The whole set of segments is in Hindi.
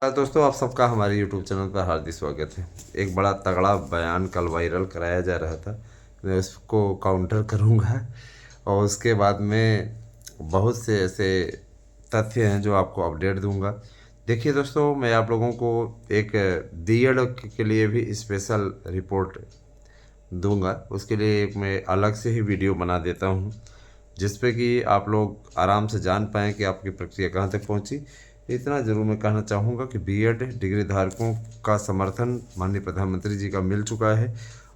दोस्तों, आप सबका हमारे यूट्यूब चैनल पर हार्दिक स्वागत है। एक बड़ा तगड़ा बयान कल वायरल कराया जा रहा था। मैं उसको काउंटर करूंगा और उसके बाद में बहुत से ऐसे तथ्य हैं जो आपको अपडेट दूंगा। देखिए दोस्तों, मैं आप लोगों को एक बीएड के लिए भी स्पेशल रिपोर्ट दूंगा। उसके लिए एक मैं अलग से ही वीडियो बना देता हूं, जिस पे कि आप लोग आराम से जान पाएँ कि आपकी प्रक्रिया कहाँ तक पहुँची। इतना ज़रूर मैं कहना चाहूँगा कि बीएड डिग्री धारकों का समर्थन माननीय प्रधानमंत्री जी का मिल चुका है।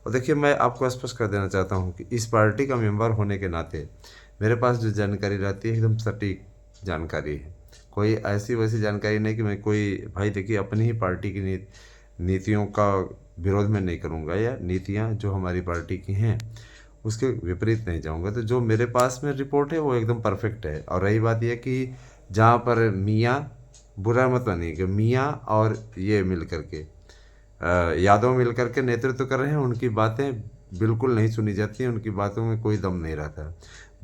और देखिए, मैं आपको स्पष्ट कर देना चाहता हूँ कि इस पार्टी का मेंबर होने के नाते मेरे पास जो जानकारी रहती है एकदम सटीक जानकारी है। कोई ऐसी वैसी जानकारी नहीं कि मैं कोई भाई देखिए अपनी ही पार्टी की नीतियों का विरोध में नहीं करूँगा, या नीतियाँ जो हमारी पार्टी की हैं उसके विपरीत नहीं जाऊंगा। तो जो मेरे पास में रिपोर्ट है वो एकदम परफेक्ट है। और रही बात यह कि जहाँ पर मियाँ, बुरा मत मानिए कि मियाँ और ये मिल करके यादव मिल करके नेतृत्व कर रहे हैं, उनकी बातें बिल्कुल नहीं सुनी जाती, उनकी बातों में कोई दम नहीं रहता।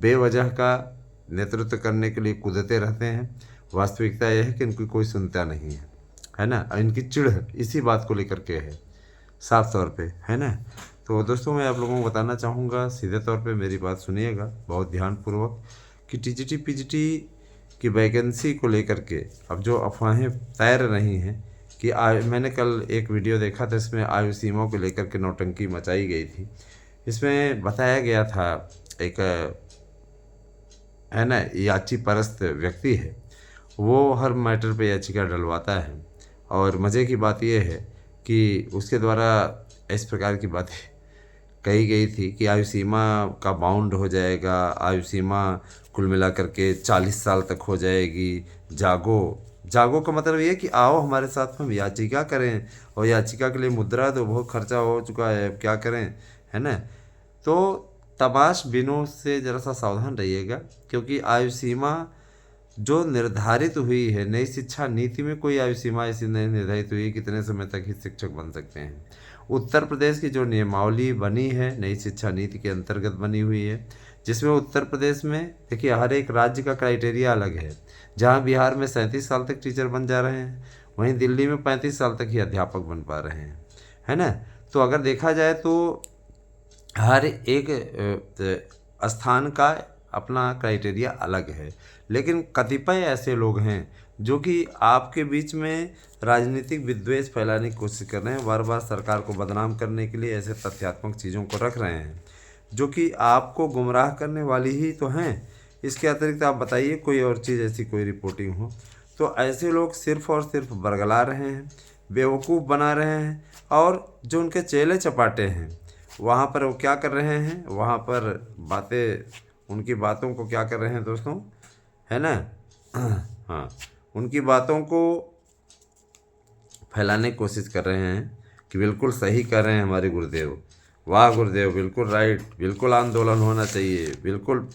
बेवजह का नेतृत्व करने के लिए कूदते रहते हैं। वास्तविकता यह है कि इनकी कोई सुनता नहीं है ना। और इनकी चिढ़ इसी बात को लेकर के है, साफ तौर पे, है ना। तो दोस्तों, मैं आप लोगों को बताना चाहूँगा, सीधे तौर पे मेरी बात सुनिएगा बहुत ध्यानपूर्वक, कि टीजीटी पीजीटी की वैकेंसी को लेकर के अब जो अफवाहें तैर रही हैं कि मैंने कल एक वीडियो देखा था, इसमें आयु सीमा को लेकर के नौटंकी मचाई गई थी। इसमें बताया गया था, एक है ना याची परस्त व्यक्ति है, वो हर मैटर पे याचिका डलवाता है। और मज़े की बात यह है कि उसके द्वारा इस प्रकार की बातें कही गई थी कि आयु सीमा का बाउंड हो जाएगा, आयु सीमा कुल मिला करके 40 साल तक हो जाएगी। जागो, जागो का मतलब ये कि आओ हमारे साथ में याचिका करें, और याचिका के लिए मुद्रा तो बहुत खर्चा हो चुका है, अब क्या करें, है ना। तो तमाश बिनों से ज़रा सा सावधान रहिएगा, क्योंकि आयु सीमा जो निर्धारित हुई है नई शिक्षा नीति में, कोई आयु सीमा ऐसी नहीं निर्धारित हुई कितने समय तक ही शिक्षक बन सकते हैं। उत्तर प्रदेश की जो नियमावली बनी है नई शिक्षा नीति के अंतर्गत बनी हुई है, जिसमें उत्तर प्रदेश में देखिए हर एक राज्य का क्राइटेरिया अलग है। जहाँ बिहार में 37 साल तक टीचर बन जा रहे हैं, वहीं दिल्ली में 35 साल तक ही अध्यापक बन पा रहे हैं, है ना। तो अगर देखा जाए तो हर एक स्थान का अपना क्राइटेरिया अलग है। लेकिन कतिपय ऐसे लोग हैं जो कि आपके बीच में राजनीतिक विद्वेष फैलाने की कोशिश कर रहे हैं, बार बार सरकार को बदनाम करने के लिए ऐसे तथ्यात्मक चीज़ों को रख रहे हैं जो कि आपको गुमराह करने वाली ही तो हैं। इसके अतिरिक्त आप बताइए कोई और चीज़ ऐसी कोई रिपोर्टिंग हो। तो ऐसे लोग सिर्फ़ और सिर्फ बरगला रहे हैं, बेवकूफ़ बना रहे हैं, और जो उनके चेले चपाटे हैं वहाँ पर वो क्या कर रहे हैं, वहाँ पर बातें, उनकी बातों को क्या कर रहे हैं दोस्तों, है ना। हाँ, उनकी बातों को फैलाने की कोशिश कर रहे हैं कि बिल्कुल सही कर रहे हैं हमारे गुरुदेव, वाह गुरुदेव, बिल्कुल राइट, बिल्कुल आंदोलन होना चाहिए, बिल्कुल,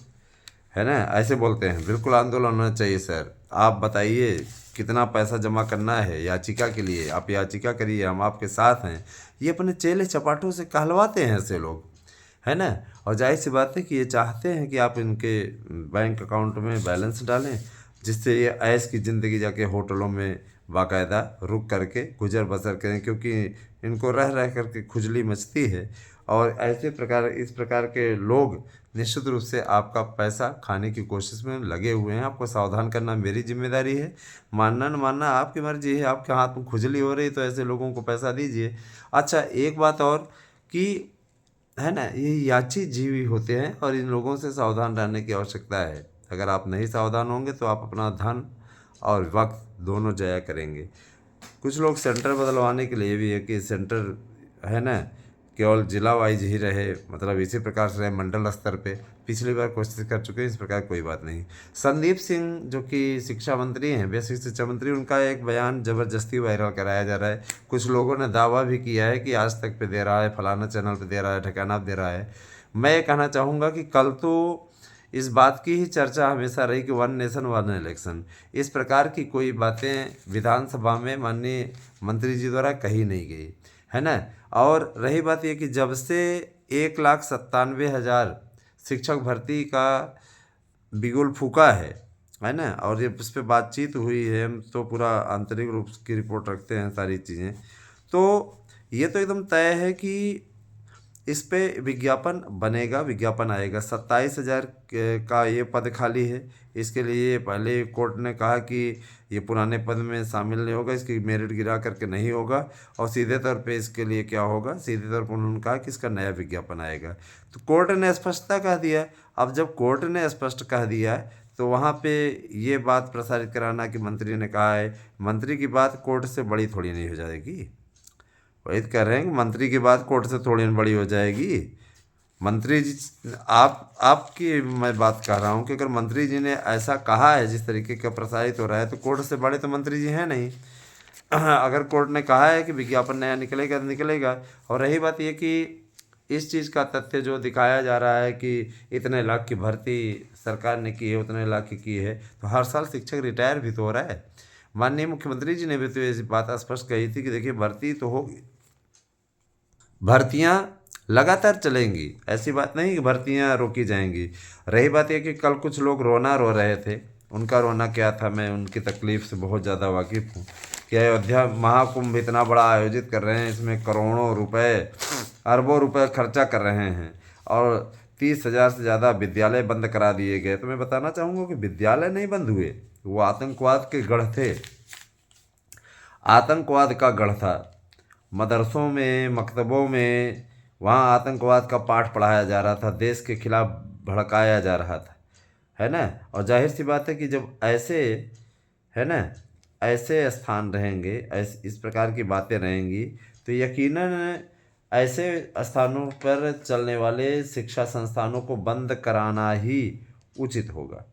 है ना, ऐसे बोलते हैं, बिल्कुल आंदोलन होना चाहिए सर। आप बताइए कितना पैसा जमा करना है याचिका के लिए, आप याचिका करिए, हम आपके साथ हैं। ये अपने चेले चपाटों से कहलवाते हैं ऐसे लोग, है ना। और जाहिर सी बात है कि ये चाहते हैं कि आप इनके बैंक अकाउंट में बैलेंस डालें, जिससे ये ऐश की ज़िंदगी जाके होटलों में बाकायदा रुक करके गुजर बसर करें, क्योंकि इनको रह रह करके खुजली मचती है। और ऐसे प्रकार, इस प्रकार के लोग निश्चित रूप से आपका पैसा खाने की कोशिश में लगे हुए हैं। आपको सावधान करना मेरी जिम्मेदारी है, मानना न मानना आपकी मर्जी है। आपके हाथ में खुजली हो रही तो ऐसे लोगों को पैसा दीजिए। अच्छा, एक बात और कि, है ना, ये याची जीवी होते हैं और इन लोगों से सावधान रहने की आवश्यकता है। अगर आप नहीं सावधान होंगे तो आप अपना धन और वक्त दोनों जाया करेंगे। कुछ लोग सेंटर बदलवाने के लिए भी है कि सेंटर, है ना, केवल जिला वाइज ही रहे, मतलब इसी प्रकार से रहे मंडल स्तर पे। पिछली बार कोशिश कर चुके हैं, इस प्रकार कोई बात नहीं। संदीप सिंह जो कि शिक्षा मंत्री हैं, बेसिक शिक्षा मंत्री, उनका एक बयान ज़बरदस्ती वायरल कराया जा रहा है। कुछ लोगों ने दावा भी किया है कि आज तक पे दे रहा है, फलाना चैनल पे दे रहा है, ठिकाना दे रहा है। मैं ये कहना चाहूँगा कि कल तो इस बात की ही चर्चा हमेशा रही कि वन नेशन वन इलेक्शन, इस प्रकार की कोई बातें विधानसभा में माननीय मंत्री जी द्वारा कही नहीं गई, है ना। और रही बात ये कि जब से 1,97,000 शिक्षक भर्ती का बिगुल फूका है, है ना। और ये उस पर बातचीत हुई है, हम तो पूरा आंतरिक रूप की रिपोर्ट रखते हैं सारी चीज़ें। तो ये तो एकदम तय है कि इस पे विज्ञापन बनेगा, विज्ञापन आएगा। 27,000 का ये पद खाली है। इसके लिए पहले कोर्ट ने कहा कि ये पुराने पद में शामिल नहीं होगा, इसकी मेरिट गिरा करके नहीं होगा। और सीधे तौर पे इसके लिए क्या होगा, सीधे तौर पर उन्होंने कहा कि इसका नया विज्ञापन आएगा। तो कोर्ट ने स्पष्टता कह दिया। अब जब कोर्ट ने स्पष्ट कह दिया तो वहाँ पे ये बात प्रसारित कराना कि मंत्री ने कहा है, मंत्री की बात कोर्ट से बड़ी थोड़ी नहीं हो जाएगी। वही तो कह रहे हैं कि मंत्री की बात कोर्ट से थोड़ी न बड़ी हो जाएगी। मंत्री जी, आपकी मैं बात कर रहा हूँ कि अगर मंत्री जी ने ऐसा कहा है, जिस तरीके का प्रसारित हो रहा है, तो कोर्ट से बड़े तो मंत्री जी हैं नहीं। अगर कोर्ट ने कहा है कि विज्ञापन नया निकलेगा तो निकलेगा। और रही बात ये कि इस चीज़ का तथ्य जो दिखाया जा रहा है कि इतने लाख की भर्ती सरकार ने की है, उतने लाख की है, तो हर साल शिक्षक रिटायर भी तो हो रहा है। माननीय मुख्यमंत्री जी ने भी तो ये बात स्पष्ट कही थी कि देखिए भर्ती तो होगी, भर्तियां लगातार चलेंगी, ऐसी बात नहीं कि भर्तियां रोकी जाएंगी। रही बात यह कि कल कुछ लोग रो रहे थे, उनका रोना क्या था, मैं उनकी तकलीफ़ से बहुत ज़्यादा वाकिफ़ हूँ कि अयोध्या महाकुंभ इतना बड़ा आयोजित कर रहे हैं, इसमें करोड़ों रुपए, अरबों रुपए खर्चा कर रहे हैं, और 30,000 से ज़्यादा विद्यालय बंद करा दिए गए। तो मैं बताना चाहूँगा कि विद्यालय नहीं बंद हुए, वो आतंकवाद के गढ़ थे, आतंकवाद का गढ़ था। मदरसों में, मकतबों में वहाँ आतंकवाद का पाठ पढ़ाया जा रहा था, देश के खिलाफ भड़काया जा रहा था, है ना। और जाहिर सी बात है कि जब ऐसे, है ना, ऐसे स्थान रहेंगे, ऐसे इस प्रकार की बातें रहेंगी, तो यकीनन ऐसे स्थानों पर चलने वाले शिक्षा संस्थानों को बंद कराना ही उचित होगा।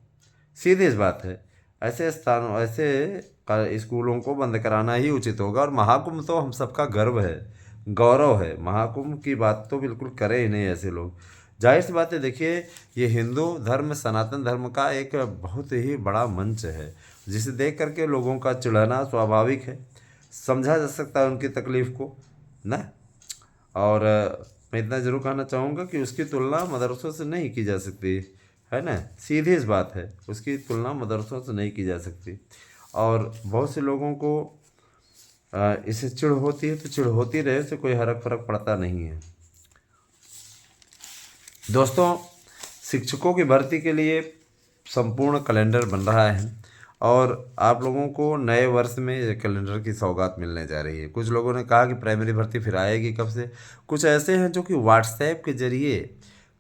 सीधी इस बात है, ऐसे स्थानों, ऐसे स्कूलों को बंद कराना ही उचित होगा। और महाकुंभ तो हम सबका गर्व है, गौरव है। महाकुंभ की बात तो बिल्कुल करें ही नहीं ऐसे लोग। जाहिर सी बात है, देखिए ये हिंदू धर्म, सनातन धर्म का एक बहुत ही बड़ा मंच है, जिसे देख करके लोगों का चिढ़ना स्वाभाविक है, समझा जा सकता है उनकी तकलीफ़ को ना। और मैं इतना ज़रूर कहना चाहूँगा कि उसकी तुलना मदरसों से नहीं की जा सकती, है ना। सीधी इस बात है, उसकी तुलना मदरसों से नहीं की जा सकती। और बहुत से लोगों को इससे चिढ़ होती है, तो चिढ़ होती रहे, उससे कोई फ़र्क पड़ता नहीं है। दोस्तों, शिक्षकों की भर्ती के लिए संपूर्ण कैलेंडर बन रहा है, और आप लोगों को नए वर्ष में ये कैलेंडर की सौगात मिलने जा रही है। कुछ लोगों ने कहा कि प्राइमरी भर्ती फिर आएगी कब से। कुछ ऐसे हैं जो कि व्हाट्सएप के ज़रिए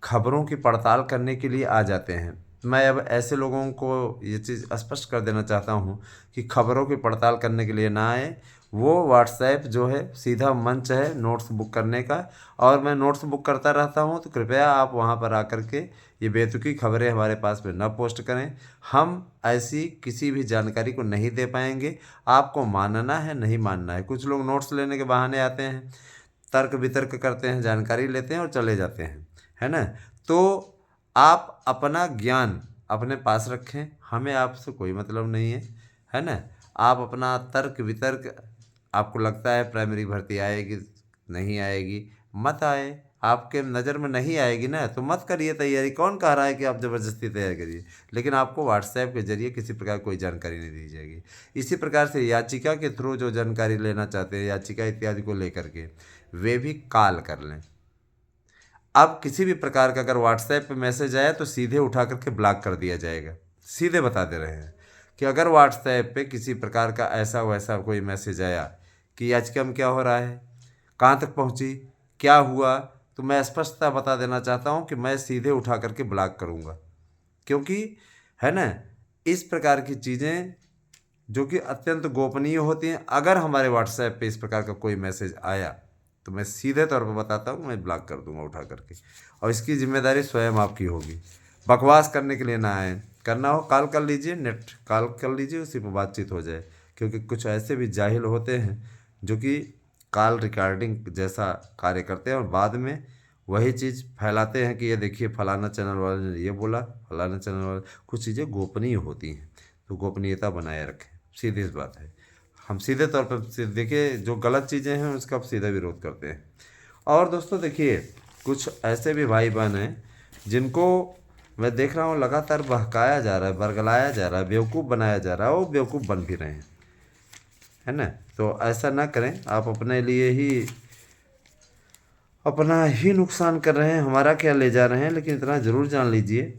खबरों की पड़ताल करने के लिए आ जाते हैं। मैं अब ऐसे लोगों को ये चीज़ स्पष्ट कर देना चाहता हूँ कि खबरों की पड़ताल करने के लिए ना आए। वो व्हाट्सएप जो है सीधा मंच है नोट्स बुक करने का, और मैं नोट्स बुक करता रहता हूँ, तो कृपया आप वहाँ पर आकर के ये बेतुकी खबरें हमारे पास में न पोस्ट करें। हम ऐसी किसी भी जानकारी को नहीं दे पाएंगे, आपको मानना है नहीं मानना है। कुछ लोग नोट्स लेने के बहाने आते हैं, तर्क वितर्क करते हैं, जानकारी लेते हैं और चले जाते हैं, है ना। तो आप अपना ज्ञान अपने पास रखें, हमें आपसे कोई मतलब नहीं है ना। आप अपना तर्क वितर्क, आपको लगता है प्राइमरी भर्ती आएगी नहीं आएगी, मत आए। आपके नज़र में नहीं आएगी ना, तो मत करिए तैयारी। कौन कह रहा है कि आप ज़बरदस्ती तैयारी करिए, लेकिन आपको व्हाट्सएप के जरिए किसी प्रकार कोई जानकारी नहीं दी जाएगी। इसी प्रकार से याचिका के थ्रू जो जानकारी लेना चाहते हैं, याचिका इत्यादि को लेकर के, वे भी कॉल कर लें। अब किसी भी प्रकार का अगर व्हाट्सएप पे मैसेज आया तो सीधे उठा करके ब्लॉक कर दिया जाएगा। सीधे बता दे रहे हैं कि अगर व्हाट्सएप पे किसी प्रकार का ऐसा वैसा कोई मैसेज आया कि याचिका में क्या हो रहा है, कहाँ तक पहुँची, क्या हुआ, तो मैं स्पष्टता बता देना चाहता हूँ कि मैं सीधे उठा करके ब्लॉक करूँगा। क्योंकि है ना, इस प्रकार की चीज़ें जो कि अत्यंत गोपनीय होती हैं, अगर हमारे व्हाट्सएप पे इस प्रकार का कोई मैसेज आया तो मैं सीधे तौर पर बताता हूँ, मैं ब्लॉक कर दूंगा उठा करके। और इसकी जिम्मेदारी स्वयं आपकी होगी। बकवास करने के लिए ना आए, करना हो कॉल कर लीजिए, नेट कॉल कर लीजिए, उसी पर बातचीत हो जाए। क्योंकि कुछ ऐसे भी जाहिल होते हैं जो कि कॉल रिकॉर्डिंग जैसा कार्य करते हैं, और बाद में वही चीज़ फैलाते हैं कि ये देखिए फलाना चैनल वाले ने ये बोला, फलाना चैनल वाले। कुछ चीज़ें गोपनीय होती हैं, तो गोपनीयता बनाए रखें, सीधी सी बात है। हम सीधे तौर पर देखिए, जो गलत चीज़ें हैं उसका आप सीधा विरोध करते हैं। और दोस्तों देखिए, कुछ ऐसे भी भाई बहन हैं जिनको मैं देख रहा हूँ लगातार बहकाया जा रहा है, बरगलाया जा रहा है, बेवकूफ़ बनाया जा रहा है, वो बेवकूफ़ बन भी रहे हैं, है ना। तो ऐसा ना करें, आप अपना ही नुकसान कर रहे हैं, हमारा क्या ले जा रहे हैं। लेकिन इतना ज़रूर जान लीजिए,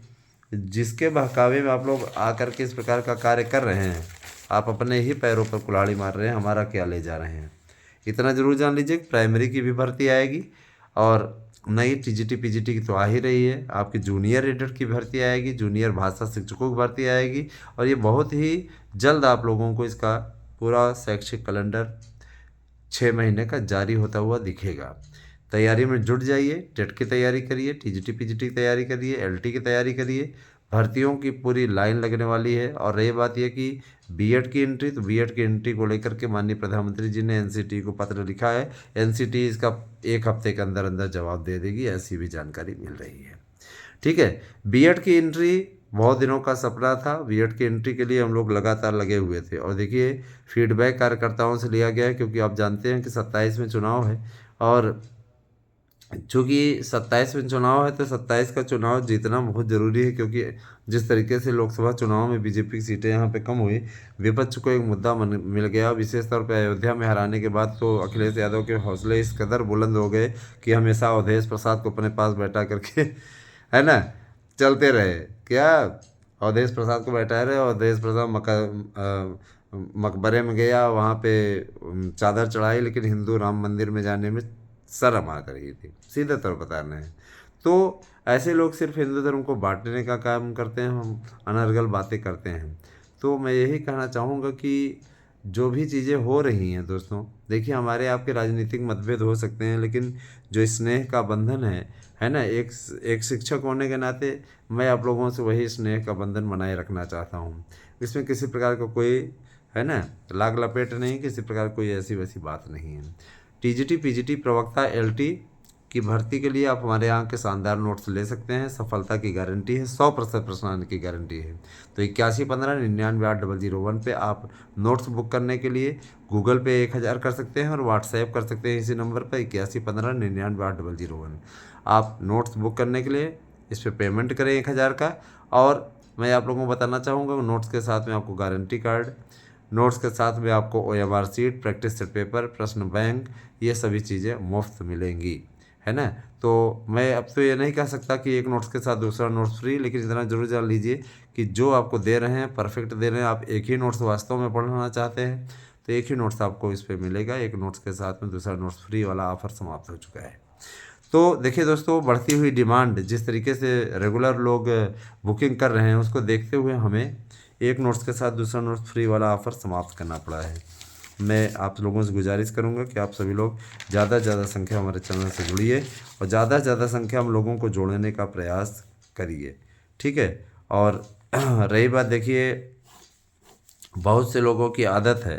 जिसके बहकावे में आप लोग आकर के इस प्रकार का कार्य कर रहे हैं, आप अपने ही पैरों पर कुल्हाड़ी मार रहे हैं, हमारा क्या ले जा रहे हैं। इतना ज़रूर जान लीजिए कि प्राइमरी की भी भर्ती आएगी, और नई टीजीटी पीजीटी की तो आ ही रही है, आपकी जूनियर एडिटर की भर्ती आएगी, जूनियर भाषा शिक्षकों की भर्ती आएगी, और ये बहुत ही जल्द आप लोगों को इसका पूरा शैक्षिक कैलेंडर 6 महीने का जारी होता हुआ दिखेगा। तैयारी में जुट जाइए, टेट की तैयारी करिए, टीजीटी पीजीटी की तैयारी करिए, एलटी की तैयारी करिए। भर्तियों की पूरी लाइन लगने वाली है। और रही बात यह कि बीएड की एंट्री, तो बीएड की एंट्री को लेकर के माननीय प्रधानमंत्री जी ने एनसीटी को पत्र लिखा है। एनसीटी इसका 1 हफ्ते के अंदर अंदर जवाब दे देगी, ऐसी भी जानकारी मिल रही है। ठीक है, बीएड की एंट्री बहुत दिनों का सपना था। बीएड की एंट्री के लिए हम लोग लगातार लगे हुए थे, और देखिए फीडबैक कार्यकर्ताओं से लिया गया है, क्योंकि आप जानते हैं कि 27 में चुनाव है, और चूँकि 27 में चुनाव है तो 27 का चुनाव जीतना बहुत ज़रूरी है। क्योंकि जिस तरीके से लोकसभा चुनाव में बीजेपी की सीटें यहाँ पे कम हुई, विपक्ष को एक मुद्दा मिल गया। विशेष तौर पे अयोध्या में हराने के बाद तो अखिलेश यादव के हौसले इस कदर बुलंद हो गए कि हमेशा अवधेश प्रसाद को अपने पास बैठा करके है ना चलते रहे। क्या अवधेश प्रसाद को बैठाए रहे, अवधेश प्रसाद मकबरे में गया, वहाँ पे चादर चढ़ाई, लेकिन हिंदू राम मंदिर में जाने में शर्म आ रही थी, सीधे तौर बता रहे हैं। तो ऐसे लोग सिर्फ हिंदू धर्म को बांटने का काम करते हैं, हम अनर्गल बातें करते हैं। तो मैं यही कहना चाहूँगा कि जो भी चीज़ें हो रही हैं दोस्तों, देखिए हमारे आपके राजनीतिक मतभेद हो सकते हैं, लेकिन जो स्नेह का बंधन है ना, एक शिक्षक होने के नाते मैं आप लोगों से वही स्नेह का बंधन बनाए रखना चाहता हूँ। इसमें किसी प्रकार का कोई है ना लाग लपेट नहीं, किसी प्रकार कोई ऐसी वैसी बात नहीं है। टीजीटी पीजीटी प्रवक्ता एलटी की भर्ती के लिए आप हमारे यहाँ के शानदार नोट्स ले सकते हैं। सफलता की गारंटी है, 100% प्रश्न आने की गारंटी है। तो 8115998001 पे आप नोट्स बुक करने के लिए गूगल पे 1000 कर सकते हैं, और व्हाट्सएप कर सकते हैं इसी नंबर पर 8115998001। आप नोट्स बुक करने के लिए इस पर पेमेंट करें 1000 का। और मैं आप लोगों को बताना चाहूँगा, नोट्स के साथ में आपको गारंटी कार्ड, नोट्स के साथ में आपको OMR seat, practice set paper, प्रश्न बैंक, ये सभी चीज़ें मुफ्त मिलेंगी, है ना। तो मैं अब तो ये नहीं कह सकता कि एक नोट्स के साथ दूसरा नोट्स फ्री, लेकिन इतना जरूर जान लीजिए कि जो आपको दे रहे हैं परफेक्ट दे रहे हैं। आप एक ही नोट्स वास्तव में पढ़ना चाहते हैं तो एक ही नोट्स आपको इस पर मिलेगा, एक नोट्स के साथ में दूसरा नोट्स फ्री वाला ऑफर समाप्त हो चुका है। तो देखिए दोस्तों, बढ़ती हुई डिमांड, जिस तरीके से रेगुलर लोग बुकिंग कर रहे हैं, उसको देखते हुए हमें एक नोट्स के साथ दूसरा नोट्स फ्री वाला ऑफ़र समाप्त करना पड़ा है। मैं आप लोगों से गुजारिश करूंगा कि आप सभी लोग ज़्यादा से ज़्यादा संख्या हमारे चैनल से जुड़िए, और ज़्यादा से ज़्यादा संख्या हम लोगों को जोड़ने का प्रयास करिए, ठीक है। और रही बात, देखिए बहुत से लोगों की आदत है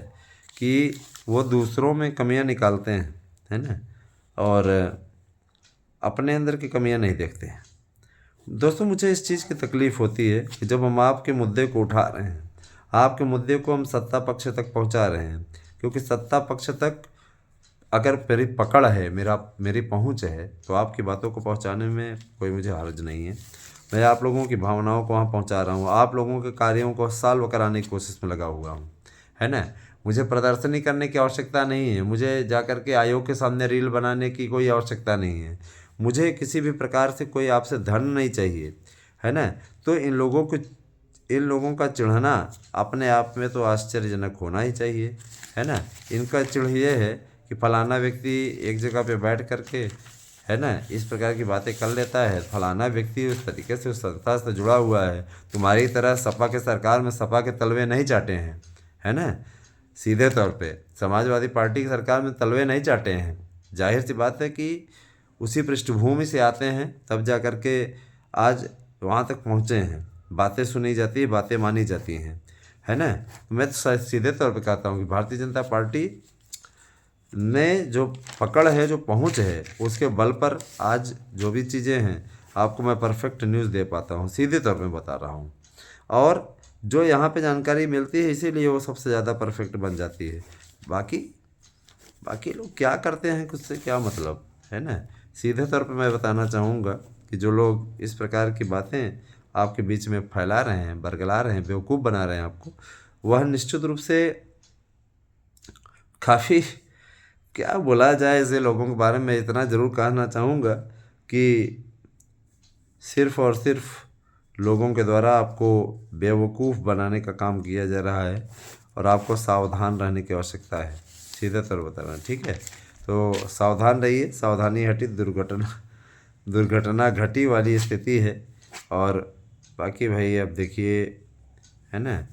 कि वो दूसरों में कमियां निकालते हैं, है ना, और अपने अंदर की कमियां नहीं देखते हैं। दोस्तों, मुझे इस चीज़ की तकलीफ़ होती है कि जब हम आपके मुद्दे को उठा रहे हैं, आपके मुद्दे को हम सत्ता पक्ष तक पहुंचा रहे हैं, क्योंकि सत्ता पक्ष तक अगर मेरी पकड़ है, मेरी पहुंच है, तो आपकी बातों को पहुंचाने में कोई मुझे हर्ज नहीं है। मैं आप लोगों की भावनाओं को वहाँ पहुंचा रहा हूँ, आप लोगों के कार्यों को सॉल्व कराने की कोशिश में लगा हुआ हूँ, है ना। मुझे प्रदर्शनी करने की आवश्यकता नहीं है, मुझे जा कर के आयोग के सामने रील बनाने की कोई आवश्यकता नहीं है, मुझे किसी भी प्रकार से कोई आपसे धन नहीं चाहिए, है ना। तो इन लोगों का चिढ़ना अपने आप में तो आश्चर्यजनक होना ही चाहिए, है ना। इनका चिढ़ ये है कि फलाना व्यक्ति एक जगह पे बैठ करके, है ना, इस प्रकार की बातें कर लेता है, फलाना व्यक्ति उस तरीके से उस संस्था से जुड़ा हुआ है। तुम्हारी तरह सपा के सरकार में सपा के तलवे नहीं चाटे हैं, है ना। सीधे तौर पे समाजवादी पार्टी की सरकार में तलवे नहीं चाटे हैं। जाहिर सी बात है कि उसी पृष्ठभूमि से आते हैं, तब जा कर के आज वहाँ तक पहुँचे हैं। बातें सुनी जाती है, बातें मानी जाती हैं, है ना। मैं तो सीधे तौर पे कहता हूँ कि भारतीय जनता पार्टी ने जो पकड़ है, जो पहुँच है, उसके बल पर आज जो भी चीज़ें हैं आपको मैं परफेक्ट न्यूज़ दे पाता हूँ, सीधे तौर पे बता रहा हूँ। और जो यहाँ पे जानकारी मिलती है, इसीलिए वो सबसे ज़्यादा परफेक्ट बन जाती है। बाकी लोग क्या करते हैं, कुछ से क्या मतलब, है ना। सीधे तौर पे मैं बताना चाहूँगा कि जो लोग इस प्रकार की बातें आपके बीच में फैला रहे हैं, बरगला रहे हैं, बेवकूफ़ बना रहे हैं आपको, वह निश्चित रूप से काफ़ी, क्या बोला जाए ऐसे लोगों के बारे में, इतना ज़रूर कहना चाहूँगा कि सिर्फ़ और सिर्फ लोगों के द्वारा आपको बेवकूफ़ बनाने का काम किया जा रहा है और आपको सावधान रहने की आवश्यकता है, सीधे तौर बता रहा हूँ, ठीक है। तो सावधान रहिए, सावधानी हटी दुर्घटना घटी वाली स्थिति है। और बाकी भाई अब देखिए, है ना,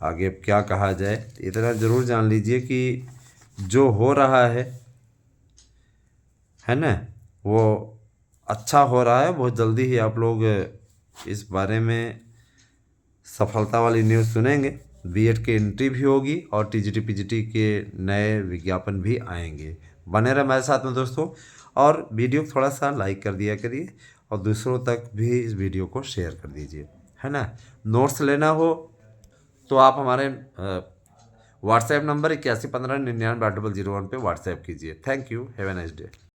आगे अब क्या कहा जाए, इतना ज़रूर जान लीजिए कि जो हो रहा है ना, वो अच्छा हो रहा है। बहुत जल्दी ही आप लोग इस बारे में सफलता वाली न्यूज़ सुनेंगे। बीएड की एंट्री भी होगी और टीजीटी पीजीटी के नए विज्ञापन भी आएंगे। बने रहे हमारे साथ में दोस्तों, और वीडियो को थोड़ा सा लाइक कर दिया करिए और दूसरों तक भी इस वीडियो को शेयर कर दीजिए, है ना। नोट्स लेना हो तो आप हमारे व्हाट्सएप नंबर 8115998001 पे व्हाट्सएप कीजिए। Thank you, have a nice day.